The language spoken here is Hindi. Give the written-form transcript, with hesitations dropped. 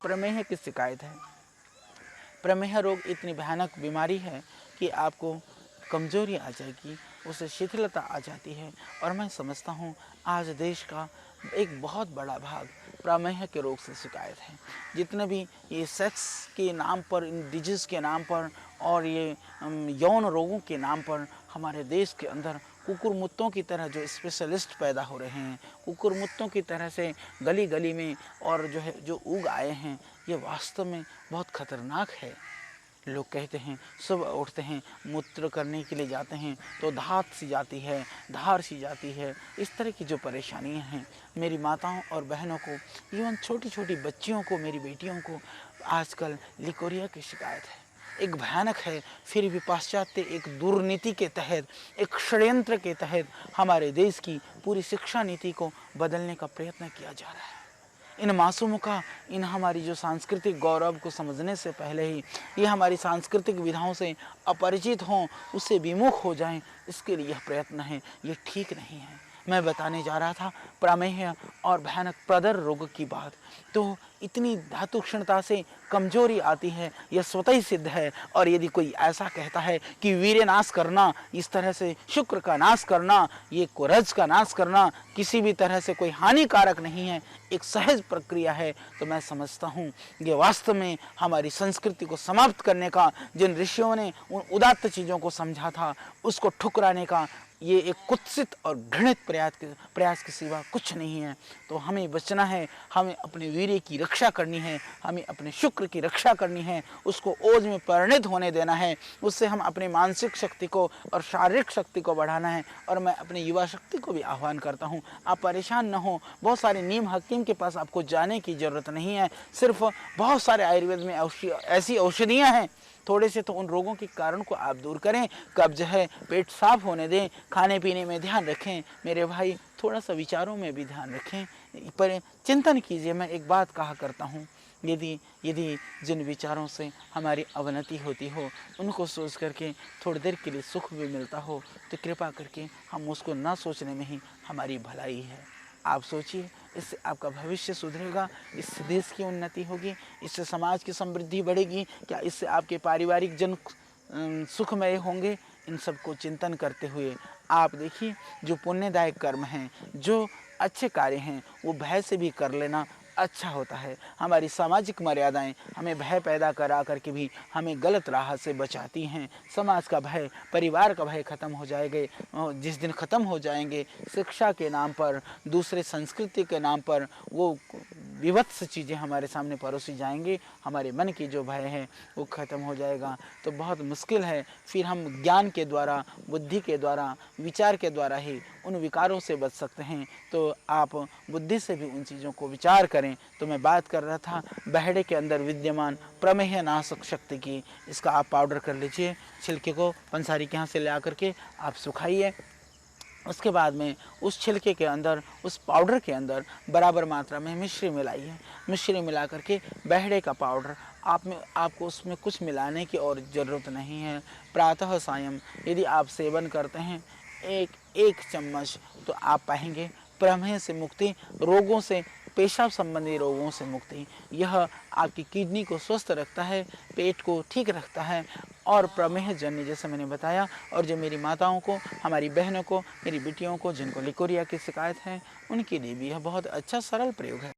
प्रमेह की शिकायत है। प्रमेह रोग इतनी भयानक बीमारी है कि आपको कमजोरी आ जाएगी, उसे शिथिलता आ जाती है। और मैं समझता हूँ आज देश का एक बहुत बड़ा भाग प्रमेह के रोग से शिकायत है। जितने भी ये सेक्स के नाम पर, इन डिजीज़ के नाम पर और ये यौन रोगों के नाम पर हमारे देश के अंदर कुकुरमुत्तों की तरह जो स्पेशलिस्ट पैदा हो रहे हैं, कुकुरमुत्तों की तरह से गली गली में और जो उग आए हैं, ये वास्तव में बहुत खतरनाक है। लोग कहते हैं सुबह उठते हैं, मूत्र करने के लिए जाते हैं तो धात सी जाती है, धार सी जाती है। इस तरह की जो परेशानियां हैं, मेरी माताओं और बहनों को, इवन छोटी छोटी बच्चियों को, मेरी बेटियों को आजकल लिकोरिया की शिकायत है। एक भयानक है, फिर भी पाश्चात्य एक दुर्नीति के तहत, एक षड्यंत्र के तहत हमारे देश की पूरी शिक्षा नीति को बदलने का प्रयत्न किया जा रहा है। इन मासूमों का, इन हमारी जो सांस्कृतिक गौरव को समझने से पहले ही ये हमारी सांस्कृतिक विधाओं से अपरिचित हों, उससे विमुख हो जाएं, इसके लिए यह प्रयत्न है। ये ठीक नहीं है। मैं बताने जा रहा था प्रमेह और भयानक प्रदर रोग की बात। तो इतनी धातु क्षणता से कमजोरी आती है, यह स्वतः ही सिद्ध है। और यदि कोई ऐसा कहता है कि वीर्य नाश करना, इस तरह से शुक्र का नाश करना, ये कुरज का नाश करना किसी भी तरह से कोई हानिकारक नहीं है, एक सहज प्रक्रिया है, तो मैं समझता हूँ ये वास्तव में हमारी संस्कृति को समाप्त करने का, जिन ऋषियों ने उन उदात्त चीज़ों को समझा था, उसको ठुकराने का ये एक कुत्सित और घृणित प्रयास के सिवा कुछ नहीं है। तो हमें बचना है, हमें अपने वीर्य की रक्षा करनी है, हमें अपने शुक्र की रक्षा करनी है, उसको ओज में परिणत होने देना है, उससे हम अपनी मानसिक शक्ति को और शारीरिक शक्ति को बढ़ाना है। और मैं अपनी युवा शक्ति को भी आह्वान करता हूँ, आप परेशान न हो। बहुत सारे नीम हकीम के पास आपको जाने की ज़रूरत नहीं है। सिर्फ बहुत सारे आयुर्वेद में ऐसी औषधियाँ हैं, थोड़े से तो उन रोगों के कारण को आप दूर करें। कब्ज है, पेट साफ होने दें, खाने पीने में ध्यान रखें। मेरे भाई थोड़ा सा विचारों में भी ध्यान रखें, पर चिंतन कीजिए। मैं एक बात कहा करता हूँ, यदि जिन विचारों से हमारी अवनति होती हो, उनको सोच करके थोड़ी देर के लिए सुख भी मिलता हो, तो कृपा करके हम उसको ना सोचने में ही हमारी भलाई है। आप सोचिए, इससे आपका भविष्य सुधरेगा, इससे देश की उन्नति होगी, इससे समाज की समृद्धि बढ़ेगी, क्या इससे आपके पारिवारिक जन सुखमय होंगे। इन सब को चिंतन करते हुए आप देखिए, जो पुण्यदायक कर्म हैं, जो अच्छे कार्य हैं, वो भय से भी कर लेना अच्छा होता है। हमारी सामाजिक मर्यादाएं हमें भय पैदा करा करके भी हमें गलत राह से बचाती हैं। समाज का भय, परिवार का भय खत्म हो जाएंगे, जिस दिन ख़त्म हो जाएंगे, शिक्षा के नाम पर, दूसरे संस्कृति के नाम पर वो विभत्स चीज़ें हमारे सामने परोसी जाएंगी, हमारे मन की जो भय है वो ख़त्म हो जाएगा। तो बहुत मुश्किल है, फिर हम ज्ञान के द्वारा, बुद्धि के द्वारा, विचार के द्वारा ही उन विकारों से बच सकते हैं। तो आप बुद्धि से भी उन चीज़ों को विचार करें। तो मैं बात कर रहा था बहेड़े के अंदर विद्यमान प्रमेह नाशक शक्ति की। इसका आप पाउडर कर लीजिए, छिलके को पंसारी के यहाँ से ले आकर के आप सुखाइए। उसके बाद में उस छिलके के अंदर, उस पाउडर के अंदर बराबर मात्रा में मिश्री मिलाइए। मिश्री मिला करके बहेड़े का पाउडर आपको उसमें कुछ मिलाने की और ज़रूरत नहीं है। प्रातः सायं यदि आप सेवन करते हैं एक चम्मच, तो आप पाएंगे प्रमेह से मुक्ति, रोगों से, पेशाब संबंधी रोगों से मुक्ति। यह आपकी किडनी को स्वस्थ रखता है, पेट को ठीक रखता है। और प्रमेह जन्य, जैसे मैंने बताया, और जो मेरी माताओं को, हमारी बहनों को, मेरी बेटियों को जिनको लिकोरिया की शिकायत है, उनके लिए भी यह बहुत अच्छा सरल प्रयोग है।